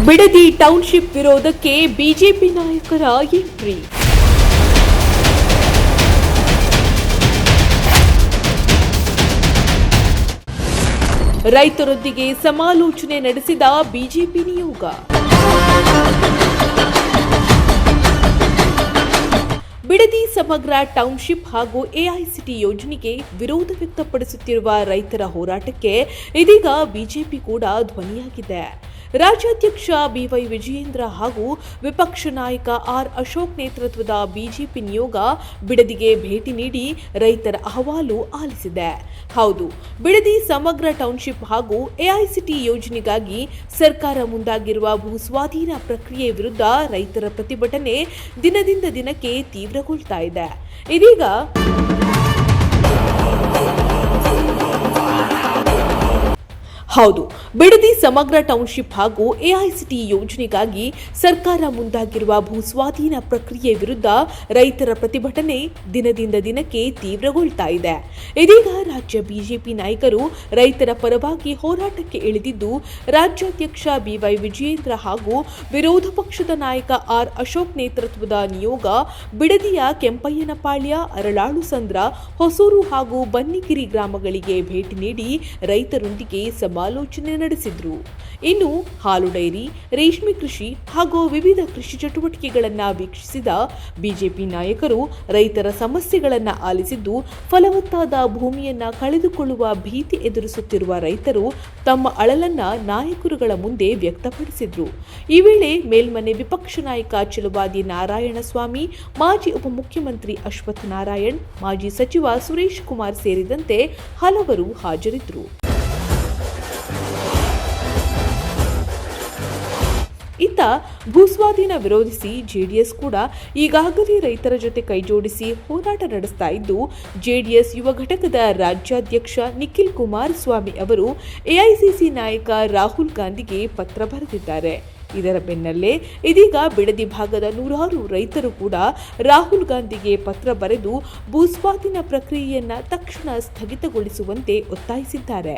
Bidadi township ವಿರೋಧಕ್ಕೆ BJP ನಾಯಕರ entry. ರೈತರೊಂದಿಗೆ ಸಮಾಲೋಚನೆ ನಡೆಸಿದ ಬಿಜೆಪಿ ನಿಯೋಗ. ಬಿಡದಿ ಸಮಗ್ರ ಟೌನ್ಶಿಪ್ ಹಾಗೂ ಎಐಸಿಟಿ ಯೋಜನೆಗೆ ವಿರೋಧ ವ್ಯಕ್ತಪಡಿಸುತ್ತಿರುವ ರೈತರ ಹೋರಾಟಕ್ಕೆ ಇದೀಗ ಬಿಜೆಪಿ ಕೂಡ ಧ್ವನಿಯಾಗಿದೆ. ರಾಜ್ಯಾಧ್ಯಕ್ಷ ಬಿವೈ ವಿಜಯೇಂದ್ರ ಹಾಗೂ ವಿಪಕ್ಷ ನಾಯಕ ಆರ್ ಅಶೋಕ್ ನೇತೃತ್ವದ ಬಿಜೆಪಿ ನಿಯೋಗ ಬಿಡದಿಗೆ ಭೇಟಿ ನೀಡಿ ರೈತರ ಅಹವಾಲು ಆಲಿಸಿದೆ. ಹೌದು, ಬಿಡದಿ ಸಮಗ್ರ ಟೌನ್ಶಿಪ್ ಹಾಗೂ ಎಐಸಿಟಿ ಯೋಜನೆಗಾಗಿ ಸರ್ಕಾರ ಮುಂದಾಗಿರುವ ಭೂಸ್ವಾಧೀನ ಪ್ರಕ್ರಿಯೆ ವಿರುದ್ಧ ರೈತರ ಪ್ರತಿಭಟನೆ ದಿನದಿಂದ ದಿನಕ್ಕೆ ತೀವ್ರಗೊಳ್ತಾ ಇದೆ. ಇದೀಗ ಹೌದು, ಬಿಡದಿ ಸಮಗ್ರ ಟೌನ್ಶಿಪ್ ಹಾಗೂ ಎಐಸಿಟಿ ಯೋಜನೆಗಾಗಿ ಸರ್ಕಾರ ಮುಂದಾಗಿರುವ ಭೂಸ್ವಾಧೀನ ಪ್ರಕ್ರಿಯೆ ವಿರುದ್ಧ ರೈತರ ಪ್ರತಿಭಟನೆ ದಿನದಿಂದ ದಿನಕ್ಕೆ ತೀವ್ರಗೊಳ್ತಾ ಇದೆ. ಇದೀಗ ರಾಜ್ಯ ಬಿಜೆಪಿ ನಾಯಕರು ರೈತರ ಪರವಾಗಿ ಹೋರಾಟಕ್ಕೆ ಇಳಿದಿದ್ದು, ರಾಜ್ಯಾಧ್ಯಕ್ಷ ಬಿವೈ ವಿಜಯೇಂದ್ರ ಹಾಗೂ ವಿರೋಧ ಪಕ್ಷದ ನಾಯಕ ಆರ್ ಅಶೋಕ್ ನೇತೃತ್ವದ ನಿಯೋಗ ಬಿಡದಿಯ ಕೆಂಪಯ್ಯನಪಾಳ್ಯ, ಅರಳಾಳು ಸಂದ್ರ, ಹೊಸೂರು ಹಾಗೂ ಬನ್ನಿಗಿರಿ ಗ್ರಾಮಗಳಿಗೆ ಭೇಟಿ ನೀಡಿ ರೈತರೊಂದಿಗೆ ಸಮಾಲೋಚನೆ ನಡೆಸಿದ್ರು. ಇನ್ನು ಹಾಲು ಡೈರಿ, ರೇಷ್ಮೆ ಕೃಷಿ ಹಾಗೂ ವಿವಿಧ ಕೃಷಿ ಚಟುವಟಿಕೆಗಳನ್ನು ವೀಕ್ಷಿಸಿದ ಬಿಜೆಪಿ ನಾಯಕರು ರೈತರ ಸಮಸ್ಯೆಗಳನ್ನು ಆಲಿಸಿದ್ದು, ಫಲವತ್ತಾದ ಭೂಮಿಯನ್ನ ಕಳೆದುಕೊಳ್ಳುವ ಭೀತಿ ಎದುರಿಸುತ್ತಿರುವ ರೈತರು ತಮ್ಮ ಅಳಲನ್ನ ನಾಯಕರುಗಳ ಮುಂದೆ ವ್ಯಕ್ತಪಡಿಸಿದ್ರು. ಈ ವೇಳೆ ಮೇಲ್ಮನೆ ವಿಪಕ್ಷ ನಾಯಕ ಛಲವಾದಿ ನಾರಾಯಣಸ್ವಾಮಿ, ಮಾಜಿ ಉಪಮುಖ್ಯಮಂತ್ರಿ ಅಶ್ವಥ್ ನಾರಾಯಣ್, ಮಾಜಿ ಸಚಿವ ಸುರೇಶ್ ಕುಮಾರ್ ಸೇರಿದಂತೆ ಹಲವರು ಹಾಜರಿದ್ದರು. ಇತ್ತ ಭೂಸ್ವಾಧೀನ ವಿರೋಧಿಸಿ ಜೆಡಿಎಸ್ ಕೂಡ ಈಗಾಗಲೇ ರೈತರ ಜೊತೆ ಕೈಜೋಡಿಸಿ ಹೋರಾಟ ನಡೆಸ್ತಾ ಇದ್ದು, ಜೆಡಿಎಸ್ ಯುವ ಘಟಕದ ರಾಜ್ಯಾಧ್ಯಕ್ಷ ನಿಖಿಲ್ ಕುಮಾರಸ್ವಾಮಿ ಅವರು ಎಐಸಿಸಿ ನಾಯಕ ರಾಹುಲ್ ಗಾಂಧಿಗೆ ಪತ್ರ ಬರೆದಿದ್ದಾರೆ. ಇದರ ಬೆನ್ನಲ್ಲೇ ಇದೀಗ ಬಿಡದಿ ಭಾಗದ ನೂರಾರು ರೈತರು ಕೂಡ ರಾಹುಲ್ ಗಾಂಧಿಗೆ ಪತ್ರ ಬರೆದು ಭೂಸ್ವಾಧೀನ ಪ್ರಕ್ರಿಯೆಯನ್ನ ತಕ್ಷಣ ಸ್ಥಗಿತಗೊಳಿಸುವಂತೆ ಒತ್ತಾಯಿಸಿದ್ದಾರೆ.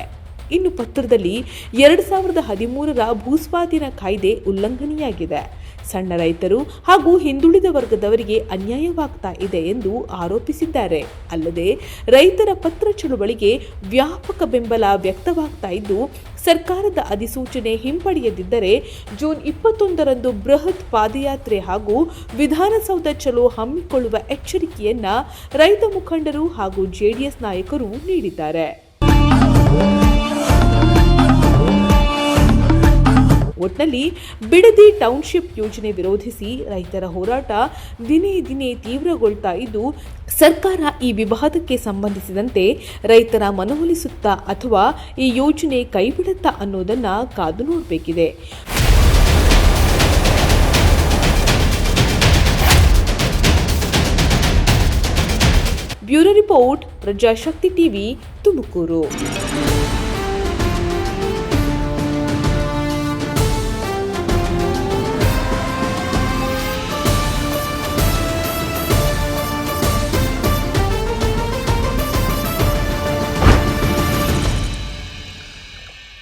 ಇನ್ನು ಪತ್ರದಲ್ಲಿ 2013ರ ಭೂಸ್ವಾಧೀನ ಕಾಯ್ದೆ ಉಲ್ಲಂಘನೆಯಾಗಿದೆ, ಸಣ್ಣ ರೈತರು ಹಾಗೂ ಹಿಂದುಳಿದ ವರ್ಗದವರಿಗೆ ಅನ್ಯಾಯವಾಗ್ತಾ ಇದೆ ಎಂದು ಆರೋಪಿಸಿದ್ದಾರೆ. ಅಲ್ಲದೆ ರೈತರ ಪತ್ರ ಚಳುವಳಿಗೆ ವ್ಯಾಪಕ ಬೆಂಬಲ ವ್ಯಕ್ತವಾಗ್ತಾ ಇದ್ದು, ಸರ್ಕಾರದ ಅಧಿಸೂಚನೆ ಹಿಂಪಡೆಯದಿದ್ದರೆ ಜೂನ್ 21ರಂದು ಬೃಹತ್ ಪಾದಯಾತ್ರೆ ಹಾಗೂ ವಿಧಾನಸೌಧ ಚಲೋ ಹಮ್ಮಿಕೊಳ್ಳುವ ಎಚ್ಚರಿಕೆಯನ್ನ ರೈತ ಮುಖಂಡರು ಹಾಗೂ ಜೆಡಿಎಸ್ ನಾಯಕರು ನೀಡಿದ್ದಾರೆ. ಒಟ್ನಲ್ಲಿ ಬಿಡದಿ ಟೌನ್ಶಿಪ್ ಯೋಜನೆ ವಿರೋಧಿಸಿ ರೈತರ ಹೋರಾಟ ದಿನೇ ದಿನೇ ತೀವ್ರಗೊಳ್ತಾ ಇದ್ದು, ಸರ್ಕಾರ ಈ ವಿವಾದಕ್ಕೆ ಸಂಬಂಧಿಸಿದಂತೆ ರೈತರ ಮನವೊಲಿಸುತ್ತಾ ಅಥವಾ ಈ ಯೋಜನೆ ಕೈಬಿಡುತ್ತಾ ಅನ್ನೋದನ್ನ ಕಾದು ನೋಡಬೇಕಿದೆ. Bureau report, Prajashakti TV, Tumakuru.